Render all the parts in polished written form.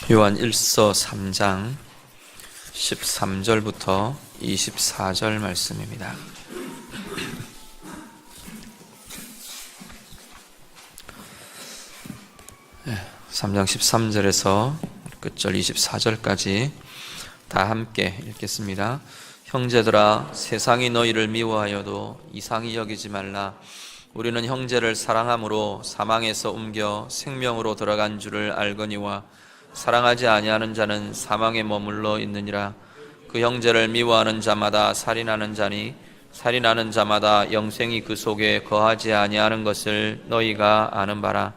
요한 1서 3장 13절부터 24절 말씀입니다. 3장 13절에서 끝절 24절까지 다 함께 읽겠습니다. 형제들아, 세상이 너희를 미워하여도 이상히 여기지 말라. 우리는 형제를 사랑함으로 사망에서 옮겨 생명으로 들어간 줄을 알거니와 사랑하지 아니하는 자는 사망에 머물러 있느니라. 그 형제를 미워하는 자마다 살인하는 자니 살인하는 자마다 영생이 그 속에 거하지 아니하는 것을 너희가 아는 바라.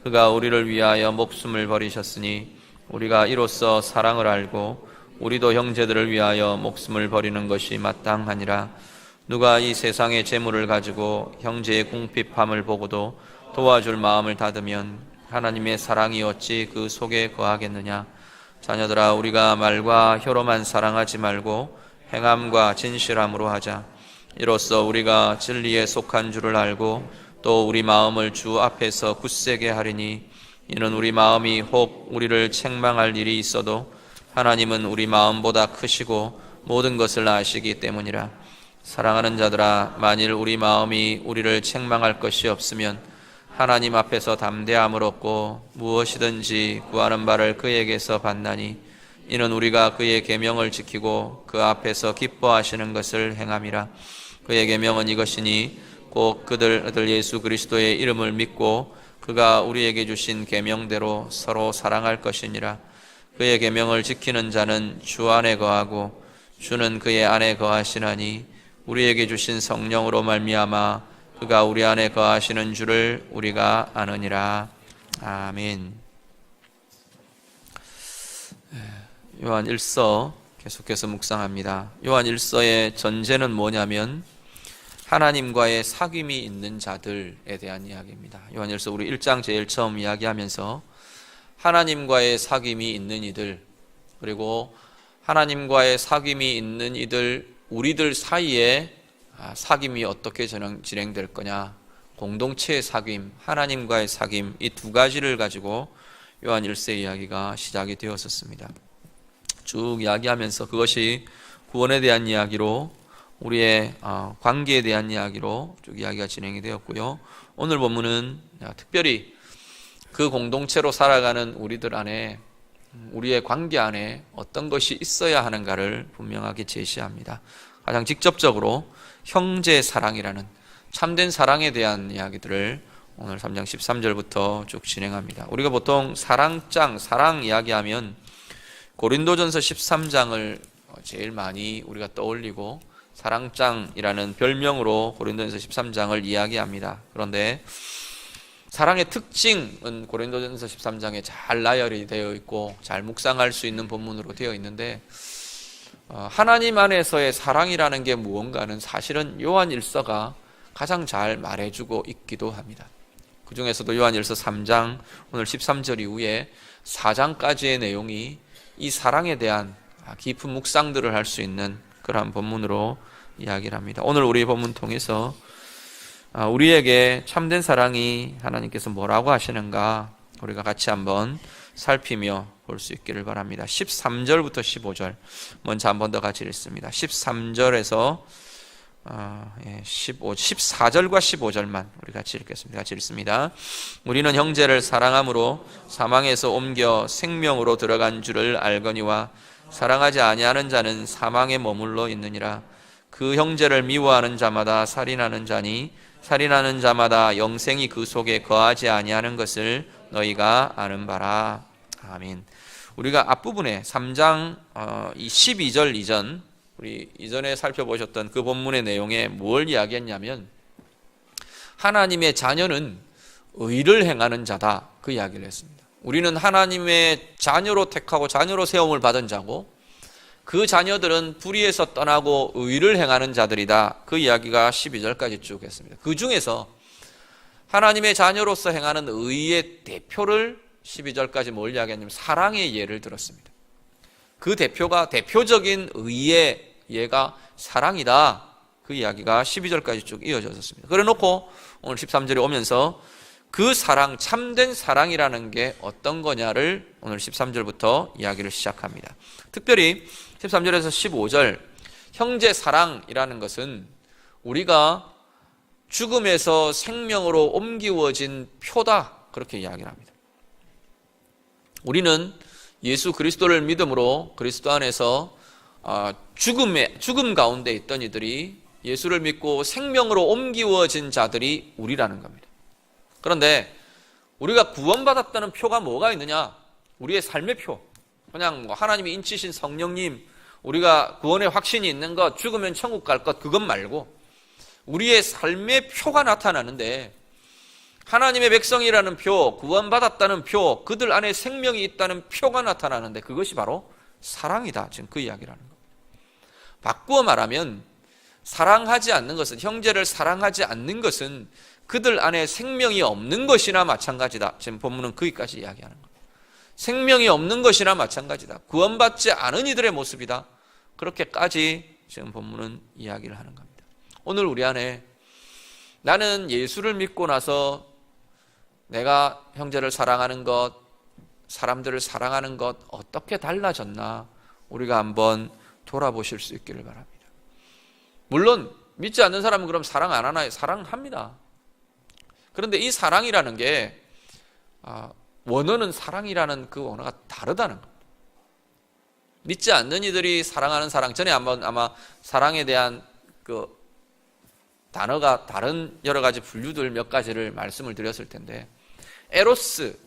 그가 우리를 위하여 목숨을 버리셨으니 우리가 이로써 사랑을 알고 우리도 형제들을 위하여 목숨을 버리는 것이 마땅하니라. 누가 이 세상의 재물을 가지고 형제의 궁핍함을 보고도 도와줄 마음을 닫으면 하나님의 사랑이 어찌 그 속에 거하겠느냐. 자녀들아, 우리가 말과 혀로만 사랑하지 말고 행함과 진실함으로 하자. 이로써 우리가 진리에 속한 줄을 알고 또 우리 마음을 주 앞에서 굳세게 하리니, 이는 우리 마음이 혹 우리를 책망할 일이 있어도 하나님은 우리 마음보다 크시고 모든 것을 아시기 때문이라. 사랑하는 자들아, 만일 우리 마음이 우리를 책망할 것이 없으면 하나님 앞에서 담대함을 얻고 무엇이든지 구하는 바를 그에게서 받나니, 이는 우리가 그의 계명을 지키고 그 앞에서 기뻐하시는 것을 행함이라. 그의 계명은 이것이니 곧 그들 예수 그리스도의 이름을 믿고 그가 우리에게 주신 계명대로 서로 사랑할 것이니라. 그의 계명을 지키는 자는 주 안에 거하고 주는 그의 안에 거하시나니, 우리에게 주신 성령으로 말미암아 그가 우리 안에 거하시는 줄을 우리가 아느니라. 아멘. 요한 1서 계속해서 묵상합니다. 요한 1서의 전제는 뭐냐면 하나님과의 사귐이 있는 자들에 대한 이야기입니다. 요한 1서 우리 1장 제일 처음 이야기하면서 하나님과의 사귐이 있는 이들, 그리고 하나님과의 사귐이 있는 이들, 우리들 사이에 사귐이 어떻게 진행될 거냐, 공동체의 사귐, 하나님과의 사귐, 이 두 가지를 가지고 요한 1세 이야기가 시작이 되었었습니다. 쭉 이야기하면서 그것이 구원에 대한 이야기로, 우리의 관계에 대한 이야기로 쭉 이야기가 진행이 되었고요. 오늘 본문은 특별히 그 공동체로 살아가는 우리들 안에, 우리의 관계 안에 어떤 것이 있어야 하는가를 분명하게 제시합니다. 가장 직접적으로 형제 사랑이라는 참된 사랑에 대한 이야기들을 오늘 3장 13절부터 쭉 진행합니다. 우리가 보통 사랑 이야기하면 고린도전서 13장을 제일 많이 우리가 떠올리고 사랑장이라는 별명으로 고린도전서 13장을 이야기합니다. 그런데 사랑의 특징은 고린도전서 13장에 잘 나열이 되어 있고 잘 묵상할 수 있는 본문으로 되어 있는데, 하나님 안에서의 사랑이라는 게 무언가는 사실은 요한 1서가 가장 잘 말해주고 있기도 합니다. 그 중에서도 요한 1서 3장 오늘 13절 이후에 4장까지의 내용이 이 사랑에 대한 깊은 묵상들을 할 수 있는 그러한 본문으로 이야기를 합니다. 오늘 우리 본문 통해서 우리에게 참된 사랑이 하나님께서 뭐라고 하시는가 우리가 같이 한번 살피며 볼 수 있기를 바랍니다. 13절부터 15절 먼저 한 번 더 같이 읽습니다. 13절에서 14절과 15절만 우리 같이 읽겠습니다. 같이 읽습니다. 우리는 형제를 사랑함으로 사망에서 옮겨 생명으로 들어간 줄을 알거니와 사랑하지 아니하는 자는 사망에 머물러 있느니라. 그 형제를 미워하는 자마다 살인하는 자니 살인하는 자마다 영생이 그 속에 거하지 아니하는 것을 너희가 아는 바라. 아멘. 우리가 앞부분에 3장 12절 이전, 우리 이전에 살펴보셨던 그 본문의 내용에 뭘 이야기했냐면 하나님의 자녀는 의를 행하는 자다, 그 이야기를 했습니다. 우리는 하나님의 자녀로 택하고 자녀로 세움을 받은 자고 그 자녀들은 불의에서 떠나고 의를 행하는 자들이다, 그 이야기가 12절까지 쭉 했습니다. 그 중에서 하나님의 자녀로서 행하는 의의 대표를 12절까지 뭘 이야기했냐면 사랑의 예를 들었습니다. 그 대표적인 의의 예가 사랑이다, 그 이야기가 12절까지 쭉 이어졌습니다. 그래 놓고 오늘 13절에 오면서 그 사랑, 참된 사랑이라는 게 어떤 거냐를 오늘 13절부터 이야기를 시작합니다. 특별히 13절에서 15절 형제 사랑이라는 것은 우리가 죽음에서 생명으로 옮기워진 표다, 그렇게 이야기를 합니다. 우리는 예수 그리스도를 믿음으로 그리스도 안에서 죽음 가운데 있던 이들이 예수를 믿고 생명으로 옮기워진 자들이 우리라는 겁니다. 그런데 우리가 구원받았다는 표가 뭐가 있느냐? 우리의 삶의 표. 그냥 하나님이 인치신 성령님, 우리가 구원의 확신이 있는 것, 죽으면 천국 갈 것, 그것 말고 우리의 삶의 표가 나타나는데, 하나님의 백성이라는 표, 구원받았다는 표, 그들 안에 생명이 있다는 표가 나타나는데 그것이 바로 사랑이다. 지금 그 이야기를 하는 겁니다. 바꾸어 말하면 사랑하지 않는 것은, 형제를 사랑하지 않는 것은 그들 안에 생명이 없는 것이나 마찬가지다. 지금 본문은 거기까지 이야기하는 겁니다. 생명이 없는 것이나 마찬가지다. 구원받지 않은 이들의 모습이다. 그렇게까지 지금 본문은 이야기를 하는 겁니다. 오늘 우리 안에 나는 예수를 믿고 나서 내가 형제를 사랑하는 것, 사람들을 사랑하는 것 어떻게 달라졌나 우리가 한번 돌아보실 수 있기를 바랍니다. 물론 믿지 않는 사람은 그럼 사랑 안 하나요? 사랑합니다. 그런데 이 사랑이라는 게 원어는 사랑이라는 그 원어가 다르다는 겁니다. 믿지 않는 이들이 사랑하는 사랑, 전에 한번 아마 사랑에 대한 그 단어가 다른 여러 가지 분류들 몇 가지를 말씀을 드렸을 텐데, 에로스,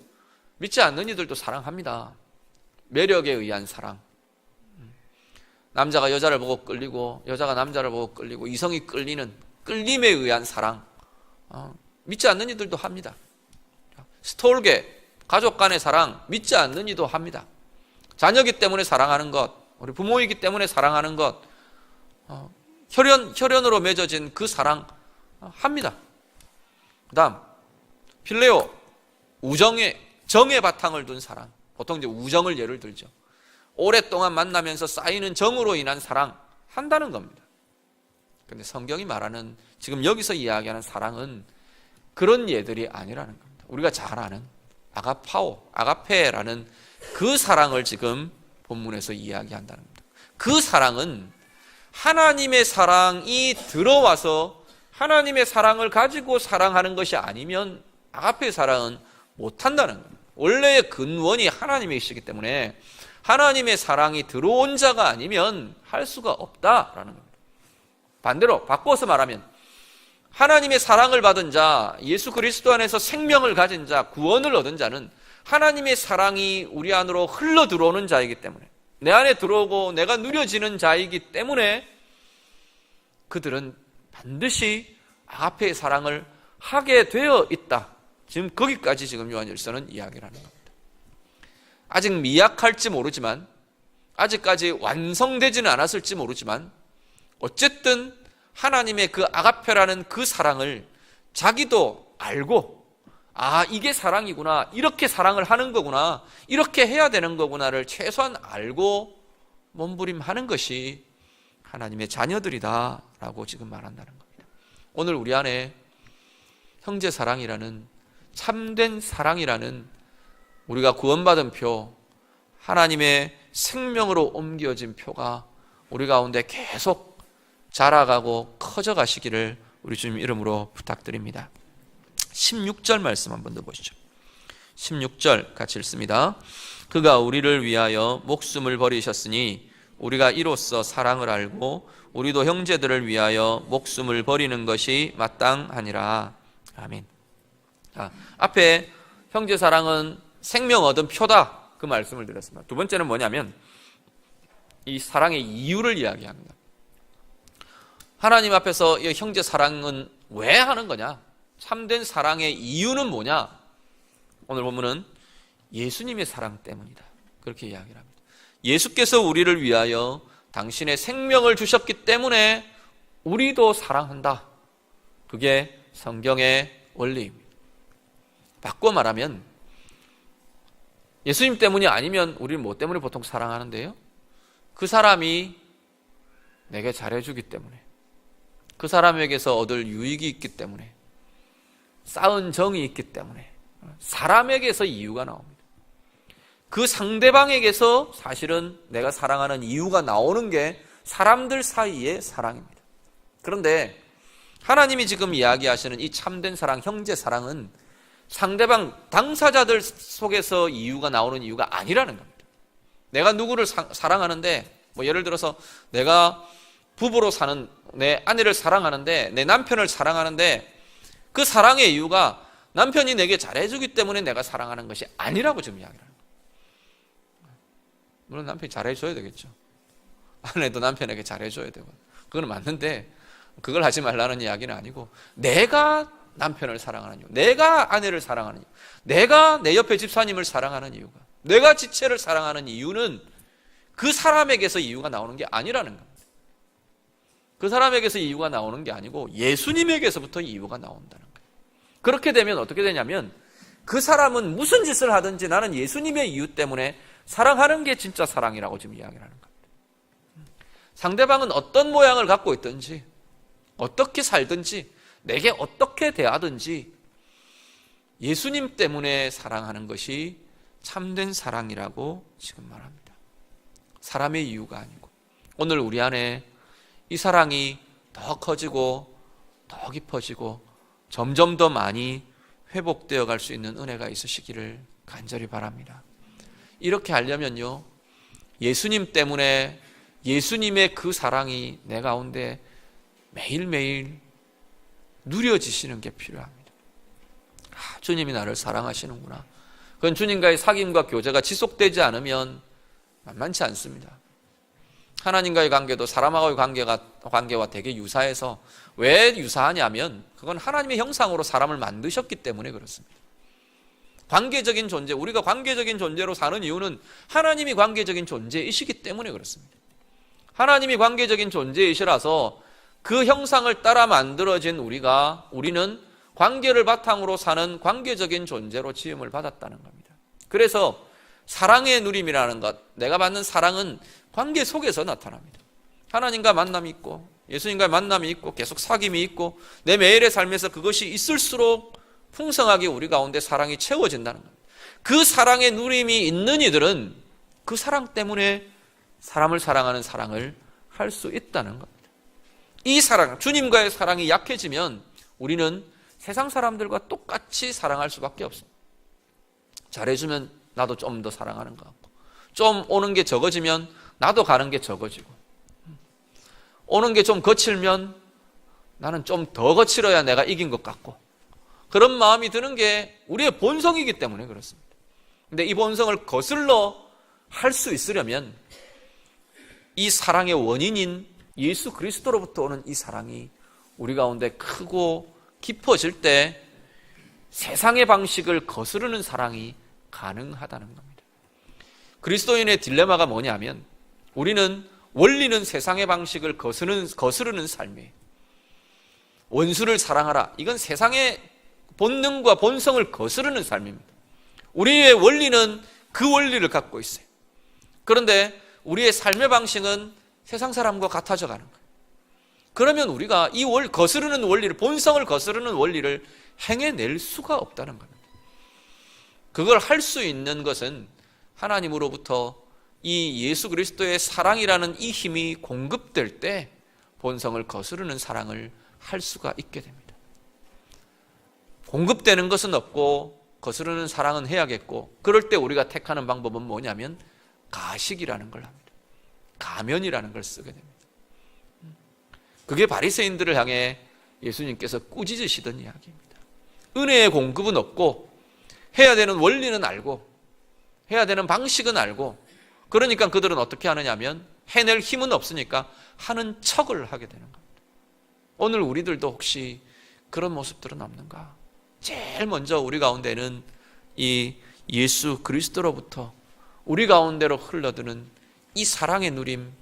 믿지 않는 이들도 사랑합니다. 매력에 의한 사랑. 남자가 여자를 보고 끌리고 여자가 남자를 보고 끌리고 이성이 끌리는 끌림에 의한 사랑, 믿지 않는 이들도 합니다. 스톨게, 가족 간의 사랑, 믿지 않는 이도 합니다. 자녀이기 때문에 사랑하는 것, 우리 부모이기 때문에 사랑하는 것, 혈연으로 맺어진 그 사랑 합니다. 그 다음 필레오, 정의 바탕을 둔 사랑. 보통 이제 우정을 예를 들죠. 오랫동안 만나면서 쌓이는 정으로 인한 사랑 한다는 겁니다. 그런데 성경이 말하는, 지금 여기서 이야기하는 사랑은 그런 예들이 아니라는 겁니다. 우리가 잘 아는 아가페라는 그 사랑을 지금 본문에서 이야기한다는 겁니다. 그 사랑은 하나님의 사랑이 들어와서 하나님의 사랑을 가지고 사랑하는 것이 아니면 아가페의 사랑은 못한다는 겁니다. 원래의 근원이 하나님이시기 때문에 하나님의 사랑이 들어온 자가 아니면 할 수가 없다라는 겁니다. 반대로 바꿔서 말하면 하나님의 사랑을 받은 자, 예수 그리스도 안에서 생명을 가진 자, 구원을 얻은 자는 하나님의 사랑이 우리 안으로 흘러 들어오는 자이기 때문에, 내 안에 들어오고 내가 누려지는 자이기 때문에 그들은 반드시 아가페의 사랑을 하게 되어 있다. 지금 거기까지 지금 요한일서는 이야기를 하는 겁니다. 아직 미약할지 모르지만, 아직까지 완성되지는 않았을지 모르지만, 어쨌든 하나님의 그 아가페라는 그 사랑을 자기도 알고, 이게 사랑이구나, 이렇게 사랑을 하는 거구나, 이렇게 해야 되는 거구나를 최소한 알고 몸부림하는 것이 하나님의 자녀들이다 라고 지금 말한다는 겁니다. 오늘 우리 안에 형제 사랑이라는, 참된 사랑이라는, 우리가 구원받은 표, 하나님의 생명으로 옮겨진 표가 우리 가운데 계속 자라가고 커져가시기를 우리 주님 이름으로 부탁드립니다. 16절 말씀 한번 더 보시죠. 16절 같이 읽습니다. 그가 우리를 위하여 목숨을 버리셨으니 우리가 이로써 사랑을 알고 우리도 형제들을 위하여 목숨을 버리는 것이 마땅하니라. 아멘. 자, 앞에 형제 사랑은 생명 얻은 표다, 그 말씀을 드렸습니다. 두 번째는 뭐냐면 이 사랑의 이유를 이야기합니다. 하나님 앞에서 이 형제 사랑은 왜 하는 거냐? 참된 사랑의 이유는 뭐냐? 오늘 본문은 예수님의 사랑 때문이다, 그렇게 이야기를 합니다. 예수께서 우리를 위하여 당신의 생명을 주셨기 때문에 우리도 사랑한다. 그게 성경의 원리입니다. 바꿔 말하면 예수님 때문이 아니면 우리는 뭐 때문에 보통 사랑하는데요? 그 사람이 내게 잘해주기 때문에, 그 사람에게서 얻을 유익이 있기 때문에, 쌓은 정이 있기 때문에 사람에게서 이유가 나옵니다. 그 상대방에게서 사실은 내가 사랑하는 이유가 나오는 게 사람들 사이의 사랑입니다. 그런데 하나님이 지금 이야기하시는 이 참된 사랑, 형제 사랑은 상대방 당사자들 속에서 이유가 나오는 이유가 아니라는 겁니다. 내가 누구를 사랑하는데, 예를 들어서 내가 부부로 사는 내 아내를 사랑하는데, 내 남편을 사랑하는데, 그 사랑의 이유가 남편이 내게 잘해주기 때문에 내가 사랑하는 것이 아니라고 지금 이야기를 합니다. 물론 남편이 잘해줘야 되겠죠. 아내도 남편에게 잘해줘야 되고, 그건 맞는데 그걸 하지 말라는 이야기는 아니고, 내가 남편을 사랑하는 이유, 내가 아내를 사랑하는 이유, 내가 내 옆에 집사님을 사랑하는 이유가, 내가 지체를 사랑하는 이유는 그 사람에게서 이유가 나오는 게 아니라는 겁니다. 그 사람에게서 이유가 나오는 게 아니고 예수님에게서부터 이유가 나온다는 거예요. 그렇게 되면 어떻게 되냐면, 그 사람은 무슨 짓을 하든지 나는 예수님의 이유 때문에 사랑하는 게 진짜 사랑이라고 지금 이야기를 하는 겁니다. 상대방은 어떤 모양을 갖고 있든지, 어떻게 살든지, 내게 어떻게 대하든지 예수님 때문에 사랑하는 것이 참된 사랑이라고 지금 말합니다. 사람의 이유가 아니고, 오늘 우리 안에 이 사랑이 더 커지고 더 깊어지고 점점 더 많이 회복되어 갈 수 있는 은혜가 있으시기를 간절히 바랍니다. 이렇게 하려면요, 예수님 때문에 예수님의 그 사랑이 내 가운데 매일매일 누려지시는 게 필요합니다. 주님이 나를 사랑하시는구나. 그건 주님과의 사귐과 교제가 지속되지 않으면 만만치 않습니다. 하나님과의 관계도 사람하고의 관계와 되게 유사해서, 왜 유사하냐면 그건 하나님의 형상으로 사람을 만드셨기 때문에 그렇습니다. 관계적인 존재, 우리가 관계적인 존재로 사는 이유는 하나님이 관계적인 존재이시기 때문에 그렇습니다. 하나님이 관계적인 존재이시라서 그 형상을 따라 만들어진 우리는 관계를 바탕으로 사는 관계적인 존재로 지음을 받았다는 겁니다. 그래서 사랑의 누림이라는 것, 내가 받는 사랑은 관계 속에서 나타납니다. 하나님과 만남이 있고 예수님과의 만남이 있고 계속 사귐이 있고 내 매일의 삶에서 그것이 있을수록 풍성하게 우리 가운데 사랑이 채워진다는 겁니다. 그 사랑의 누림이 있는 이들은 그 사랑 때문에 사람을 사랑하는 사랑을 할 수 있다는 겁니다. 이 사랑, 주님과의 사랑이 약해지면 우리는 세상 사람들과 똑같이 사랑할 수밖에 없습니다. 잘해주면 나도 좀 더 사랑하는 것 같고, 좀 오는 게 적어지면 나도 가는 게 적어지고, 오는 게 좀 거칠면 나는 좀 더 거칠어야 내가 이긴 것 같고, 그런 마음이 드는 게 우리의 본성이기 때문에 그렇습니다. 근데 이 본성을 거슬러 할 수 있으려면 이 사랑의 원인인 예수 그리스도로부터 오는 이 사랑이 우리 가운데 크고 깊어질 때 세상의 방식을 거스르는 사랑이 가능하다는 겁니다. 그리스도인의 딜레마가 뭐냐면, 우리는 원리는 세상의 방식을 거스르는 삶이에요. 원수를 사랑하라, 이건 세상의 본능과 본성을 거스르는 삶입니다. 우리의 원리는 그 원리를 갖고 있어요. 그런데 우리의 삶의 방식은 세상 사람과 같아져 가는 거예요. 그러면 우리가 이 거스르는 원리를, 본성을 거스르는 원리를 행해낼 수가 없다는 겁니다. 그걸 할 수 있는 것은 하나님으로부터 이 예수 그리스도의 사랑이라는 이 힘이 공급될 때 본성을 거스르는 사랑을 할 수가 있게 됩니다. 공급되는 것은 없고 거스르는 사랑은 해야겠고, 그럴 때 우리가 택하는 방법은 뭐냐면 가식이라는 걸 합니다. 가면이라는 걸 쓰게 됩니다. 그게 바리새인들을 향해 예수님께서 꾸짖으시던 이야기입니다. 은혜의 공급은 없고 해야 되는 원리는 알고 해야 되는 방식은 알고, 그러니까 그들은 어떻게 하느냐면 해낼 힘은 없으니까 하는 척을 하게 되는 겁니다. 오늘 우리들도 혹시 그런 모습들은 없는가? 제일 먼저 우리 가운데는 이 예수 그리스도로부터 우리 가운데로 흘러드는 이 사랑의 누림,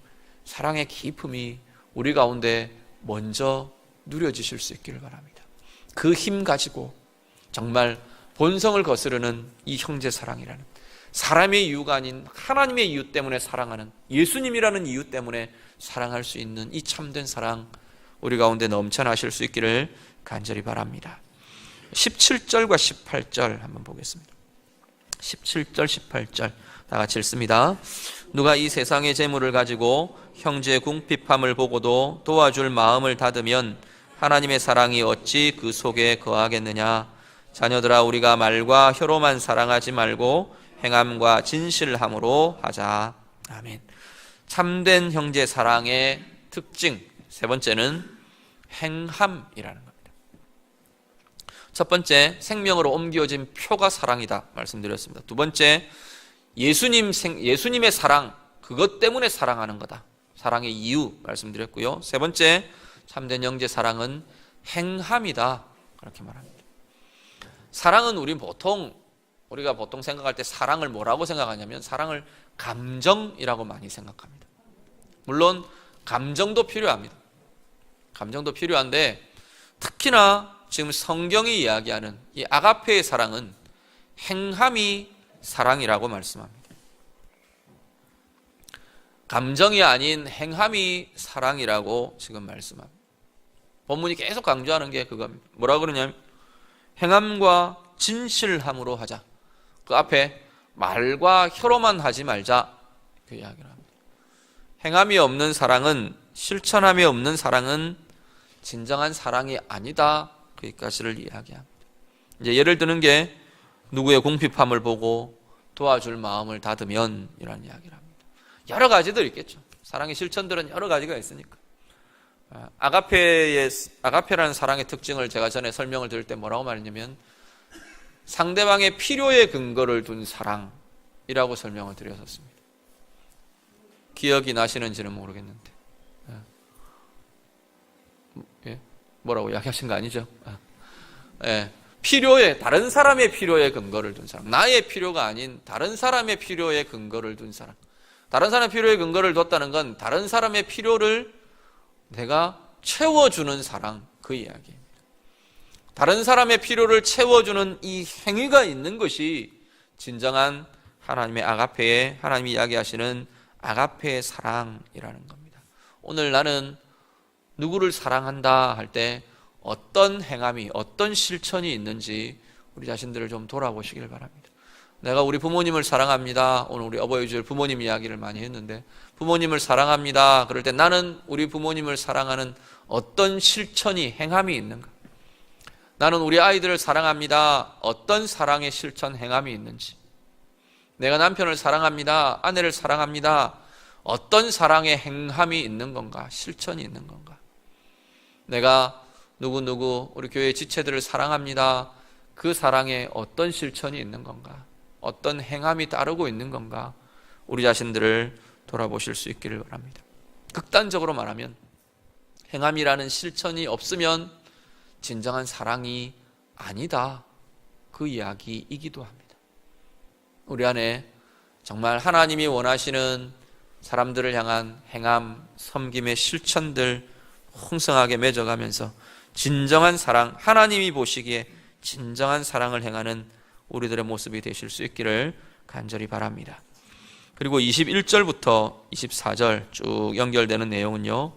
사랑의 기쁨이 우리 가운데 먼저 누려지실 수 있기를 바랍니다. 그 힘 가지고 정말 본성을 거스르는 이 형제 사랑이라는, 사람의 이유가 아닌 하나님의 이유 때문에 사랑하는, 예수님이라는 이유 때문에 사랑할 수 있는 이 참된 사랑 우리 가운데 넘쳐나실 수 있기를 간절히 바랍니다. 17절과 18절 한번 보겠습니다. 17절 18절 다 같이 읽습니다. 누가 이 세상의 재물을 가지고 형제의 궁핍함을 보고도 도와줄 마음을 닫으면 하나님의 사랑이 어찌 그 속에 거하겠느냐. 자녀들아, 우리가 말과 혀로만 사랑하지 말고 행함과 진실함으로 하자. 아멘. 참된 형제 사랑의 특징 세 번째는 행함이라는 겁니다. 첫 번째, 생명으로 옮겨진 표가 사랑이다 말씀드렸습니다. 두 번째, 예수님의 사랑, 그것 때문에 사랑하는 거다. 사랑의 이유 말씀드렸고요. 세 번째, 참된 형제 사랑은 행함이다. 그렇게 말합니다. 사랑은 우리가 보통 생각할 때 사랑을 뭐라고 생각하냐면 사랑을 감정이라고 많이 생각합니다. 물론 감정도 필요합니다. 감정도 필요한데 특히나 지금 성경이 이야기하는 이 아가페의 사랑은 행함이 사랑이라고 말씀합니다. 감정이 아닌 행함이 사랑이라고 지금 말씀합니다. 본문이 계속 강조하는 게 그겁니다. 뭐라 그러냐면 행함과 진실함으로 하자. 그 앞에 말과 혀로만 하지 말자. 그 이야기를 합니다. 행함이 없는 사랑은, 실천함이 없는 사랑은 진정한 사랑이 아니다. 그것까지를 이야기합니다. 이제 예를 드는 게 누구의 궁핍함을 보고 도와줄 마음을 닫으면 이런 이야기를 합니다. 여러 가지들 있겠죠. 사랑의 실천들은 여러 가지가 있으니까. 아가페라는 사랑의 특징을 제가 전에 설명을 드릴 때 뭐라고 말했냐면 상대방의 필요에 근거를 둔 사랑이라고 설명을 드렸었습니다. 기억이 나시는지는 모르겠는데 뭐라고 이야기하신 거 아니죠? 필요에, 다른 사람의 필요에 근거를 둔 사랑. 나의 필요가 아닌 다른 사람의 필요에 근거를 둔 사랑. 다른 사람의 필요에 근거를 뒀다는 건 다른 사람의 필요를 내가 채워주는 사랑, 그 이야기입니다. 다른 사람의 필요를 채워주는 이 행위가 있는 것이 진정한 하나님의 아가페의, 하나님이 이야기하시는 아가페의 사랑이라는 겁니다. 오늘 나는 누구를 사랑한다 할 때 어떤 행함이, 어떤 실천이 있는지 우리 자신들을 좀 돌아보시길 바랍니다. 내가 우리 부모님을 사랑합니다. 오늘 우리 어버이 주일 부모님 이야기를 많이 했는데 부모님을 사랑합니다. 그럴 때 나는 우리 부모님을 사랑하는 어떤 실천이, 행함이 있는가? 나는 우리 아이들을 사랑합니다. 어떤 사랑의 실천, 행함이 있는지. 내가 남편을 사랑합니다. 아내를 사랑합니다. 어떤 사랑의 행함이 있는 건가? 실천이 있는 건가? 내가 누구 우리 교회 지체들을 사랑합니다. 그 사랑에 어떤 실천이 있는 건가? 어떤 행함이 따르고 있는 건가? 우리 자신들을 돌아보실 수 있기를 바랍니다. 극단적으로 말하면 행함이라는 실천이 없으면 진정한 사랑이 아니다. 그 이야기이기도 합니다. 우리 안에 정말 하나님이 원하시는 사람들을 향한 행함, 섬김의 실천들 풍성하게 맺어가면서 진정한 사랑, 하나님이 보시기에 진정한 사랑을 행하는 우리들의 모습이 되실 수 있기를 간절히 바랍니다. 그리고 21절부터 24절 쭉 연결되는 내용은요,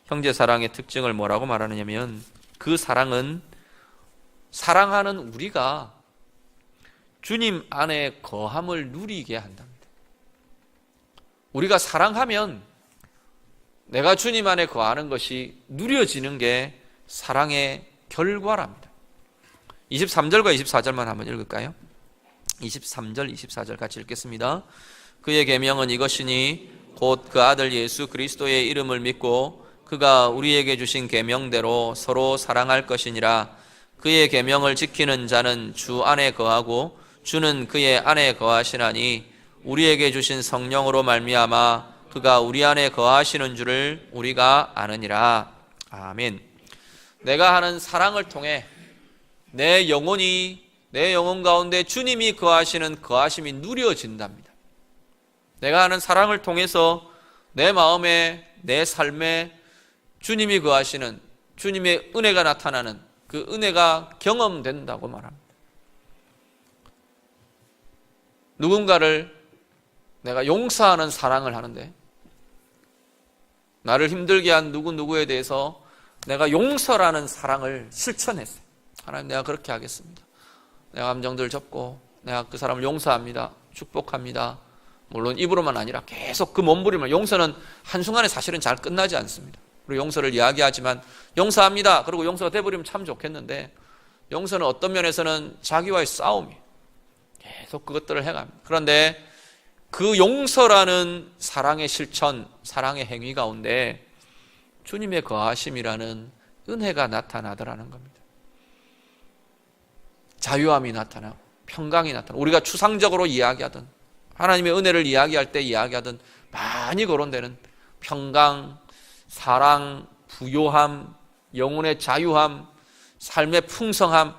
형제 사랑의 특징을 뭐라고 말하느냐면 그 사랑은 사랑하는 우리가 주님 안에 거함을 누리게 한답니다. 우리가 사랑하면 내가 주님 안에 거하는 것이 누려지는 게 사랑의 결과랍니다. 23절과 24절만 한번 읽을까요? 23절, 24절 같이 읽겠습니다. 그의 계명은 이것이니 곧 그 아들 예수 그리스도의 이름을 믿고 그가 우리에게 주신 계명대로 서로 사랑할 것이니라. 그의 계명을 지키는 자는 주 안에 거하고 주는 그의 안에 거하시나니 우리에게 주신 성령으로 말미암아 그가 우리 안에 거하시는 줄을 우리가 아느니라. 아멘. 내가 하는 사랑을 통해 내 영혼 가운데 주님이 거하시는 거하심이 누려진답니다. 내가 하는 사랑을 통해서 내 마음에, 내 삶에 주님이 거하시는, 주님의 은혜가 나타나는 그 은혜가 경험된다고 말합니다. 누군가를 내가 용서하는 사랑을 하는데 나를 힘들게 한 누구에 대해서 내가 용서라는 사랑을 실천했어요. 하나님, 내가 그렇게 하겠습니다. 내가 감정들 접고 내가 그 사람을 용서합니다, 축복합니다. 물론 입으로만 아니라 계속 그 몸부림을, 용서는 한순간에 사실은 잘 끝나지 않습니다. 우리 용서를 이야기하지만 용서합니다 그리고 용서가 돼버리면 참 좋겠는데, 용서는 어떤 면에서는 자기와의 싸움이에요. 계속 그것들을 해갑니다. 그런데 그 용서라는 사랑의 실천, 사랑의 행위 가운데 주님의 거하심이라는 은혜가 나타나더라는 겁니다. 자유함이 나타나고 평강이 나타나고, 우리가 추상적으로 이야기하던, 하나님의 은혜를 이야기할 때 이야기하던 많이 거론되는 평강, 사랑, 부요함, 영혼의 자유함, 삶의 풍성함,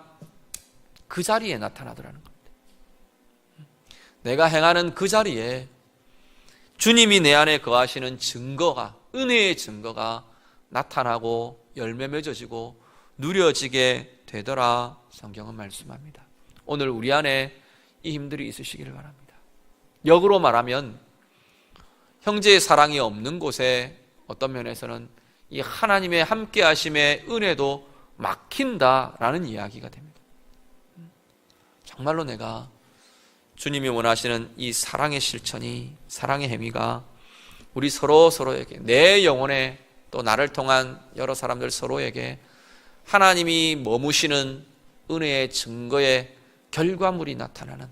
그 자리에 나타나더라는 겁니다. 내가 행하는 그 자리에 주님이 내 안에 거하시는 증거가, 은혜의 증거가 나타나고 열매 맺어지고 누려지게 되더라, 성경은 말씀합니다. 오늘 우리 안에 이 힘들이 있으시기를 바랍니다. 역으로 말하면 형제의 사랑이 없는 곳에 어떤 면에서는 이 하나님의 함께 하심의 은혜도 막힌다라는 이야기가 됩니다. 정말로 내가 주님이 원하시는 이 사랑의 실천이, 사랑의 행위가 우리 서로에게, 내 영혼에, 또 나를 통한 여러 사람들 서로에게 하나님이 머무시는 은혜의 증거의 결과물이 나타나는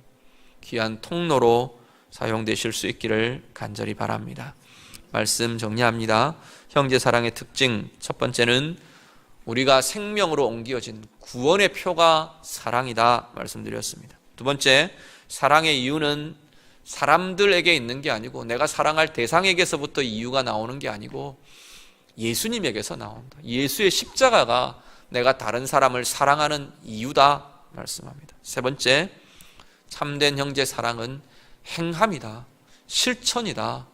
귀한 통로로 사용되실 수 있기를 간절히 바랍니다. 말씀 정리합니다. 형제 사랑의 특징, 첫 번째는 우리가 생명으로 옮겨진 구원의 표가 사랑이다 말씀드렸습니다. 두 번째, 사랑의 이유는 사람들에게 있는 게 아니고, 내가 사랑할 대상에게서부터 이유가 나오는 게 아니고 예수님에게서 나온다. 예수의 십자가가 내가 다른 사람을 사랑하는 이유다 말씀합니다. 세 번째, 참된 형제 사랑은 행함이다, 실천이다.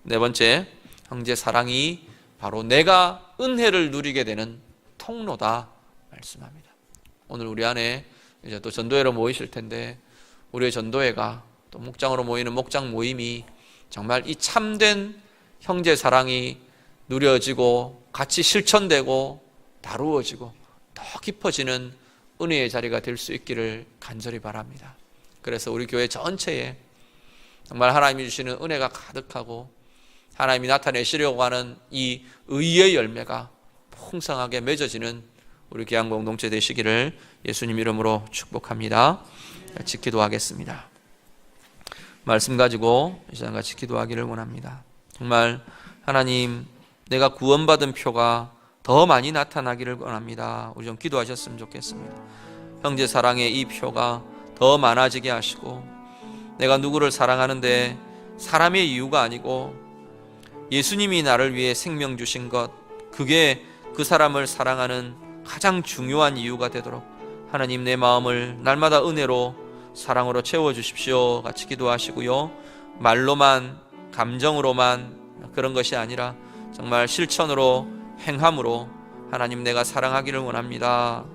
네 번째, 형제 사랑이 바로 내가 은혜를 누리게 되는 통로다 말씀합니다. 오늘 우리 안에 이제 또 전도회로 모이실 텐데, 우리의 전도회가 또 목장으로 모이는 목장 모임이 정말 이 참된 형제 사랑이 누려지고 같이 실천되고 다루어지고 더 깊어지는 은혜의 자리가 될 수 있기를 간절히 바랍니다. 그래서 우리 교회 전체에 정말 하나님이 주시는 은혜가 가득하고 하나님이 나타내시려고 하는 이 의의 열매가 풍성하게 맺어지는 우리 귀한 공동체 되시기를 예수님 이름으로 축복합니다. 같이 기도하겠습니다. 말씀 가지고 이 시간 같이 기도하기를 원합니다. 정말 하나님, 내가 구원받은 표가 더 많이 나타나기를 원합니다. 우리 좀 기도하셨으면 좋겠습니다. 형제 사랑의 이 표가 더 많아지게 하시고, 내가 누구를 사랑하는데 사람의 이유가 아니고 예수님이 나를 위해 생명 주신 것, 그게 그 사람을 사랑하는 가장 중요한 이유가 되도록 하나님, 내 마음을 날마다 은혜로 사랑으로 채워주십시오. 같이 기도하시고요. 말로만, 감정으로만 그런 것이 아니라 정말 실천으로, 행함으로 하나님, 내가 사랑하기를 원합니다.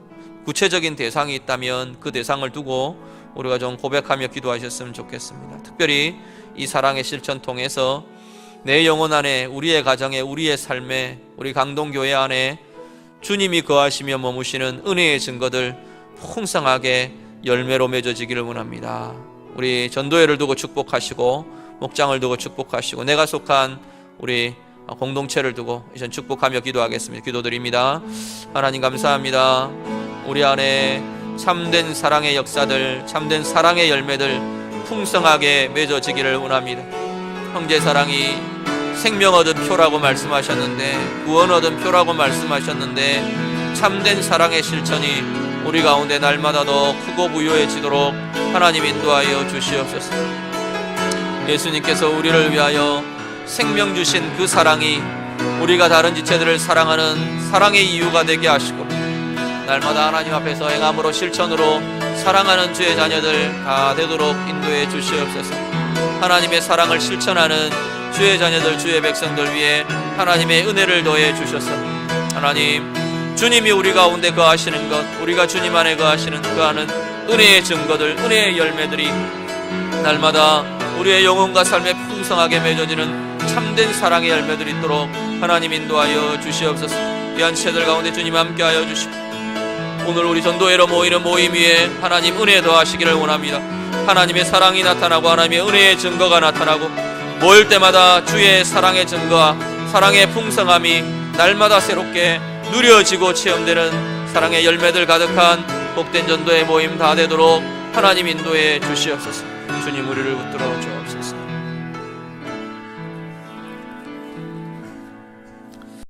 구체적인 대상이 있다면 그 대상을 두고 우리가 좀 고백하며 기도하셨으면 좋겠습니다. 특별히 이 사랑의 실천 통해서 내 영혼 안에, 우리의 가정에, 우리의 삶에, 우리 강동교회 안에 주님이 거하시며 머무시는 은혜의 증거들 풍성하게 열매로 맺어지기를 원합니다. 우리 전도회를 두고 축복하시고, 목장을 두고 축복하시고, 내가 속한 우리 공동체를 두고 이전 축복하며 기도하겠습니다. 기도드립니다. 하나님 감사합니다. 우리 안에 참된 사랑의 역사들, 참된 사랑의 열매들 풍성하게 맺어지기를 원합니다. 형제 사랑이 생명 얻은 표라고 말씀하셨는데, 구원 얻은 표라고 말씀하셨는데, 참된 사랑의 실천이 우리 가운데 날마다 더 크고 부유해지도록 하나님 인도하여 주시옵소서. 예수님께서 우리를 위하여 생명 주신 그 사랑이 우리가 다른 지체들을 사랑하는 사랑의 이유가 되게 하시고, 날마다 하나님 앞에서 행함으로, 실천으로 사랑하는 주의 자녀들 다 되도록 인도해 주시옵소서. 하나님의 사랑을 실천하는 주의 자녀들, 주의 백성들 위해 하나님의 은혜를 더해 주셔서, 하나님, 주님이 우리 가운데 거하시는 것, 우리가 주님 안에 거하시는 그 하는 은혜의 증거들, 은혜의 열매들이 날마다 우리의 영혼과 삶에 풍성하게 맺어지는 참된 사랑의 열매들이 있도록 하나님 인도하여 주시옵소서. 귀한 채들 가운데 주님 함께하여 주시고, 오늘 우리 전도회로 모이는 모임 위에 하나님 은혜 더하시기를 원합니다. 하나님의 사랑이 나타나고 하나님의 은혜의 증거가 나타나고 모일 때마다 주의 사랑의 증거와 사랑의 풍성함이 날마다 새롭게 누려지고 체험되는 사랑의 열매들 가득한 복된 전도의 모임 다 되도록 하나님 인도해 주시옵소서. 주님 우리를 붙들어 주옵소서.